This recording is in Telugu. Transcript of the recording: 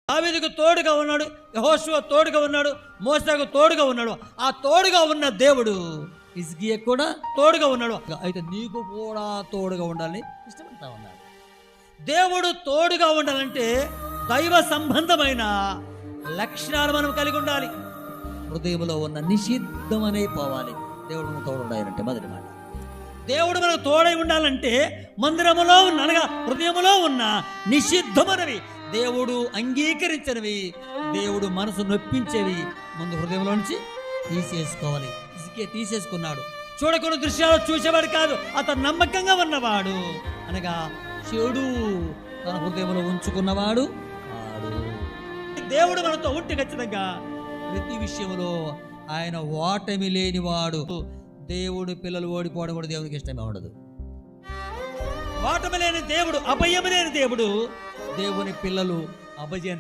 దావీదుకు తోడుగా ఉన్నాడు, యెహోషువ తోడుగా ఉన్నాడు, మోసేకు తోడుగా ఉన్నాడు. ఆ తోడుగా ఉన్న దేవుడు హిజ్కియాకు కూడా తోడుగా ఉన్నాడు. అయితే నీకు కూడా తోడుగా ఉండాలని ఇష్టపడతా ఉన్నాడు. దేవుడు తోడుగా ఉండాలంటే దైవ సంబంధమైన లక్షణాలు మనం కలిగి ఉండాలి. హృదయంలో ఉన్న నిషిద్ధం అనే పోవాలి. దేవుడు మనకు తోడు ఉండాలంటే మొదటి మాట. దేవుడు మనకు తోడై ఉండాలంటే మందిరములో ఉన్న అనగా హృదయంలో ఉన్న నిషిద్ధమనవి, దేవుడు అంగీకరించినవి, దేవుడు మనసు నొప్పించేవి ముందు హృదయంలో నుంచి తీసేసుకోవాలి. హిజ్కియా తీసేసుకున్నాడు. చూడకుండా దృశ్యాలు చూసేవాడు కాదు, అతను నమ్మకంగా ఉన్నవాడు అనగా చెడు తన హృదయంలో ఉంచుకున్నవాడు కాడు. దేవుడు మనతో ఉంటే ఖచ్చితంగా ప్రతి విషయంలో ఆయన ఓటమి లేనివాడు. దేవుడు పిల్లలు ఓడిపోవడం కూడా దేవునికి ఇష్టమే ఉండదు. ఓటమి లేని దేవుడు, అభయం లేని దేవుడు. దేవుని పిల్లలు అభయం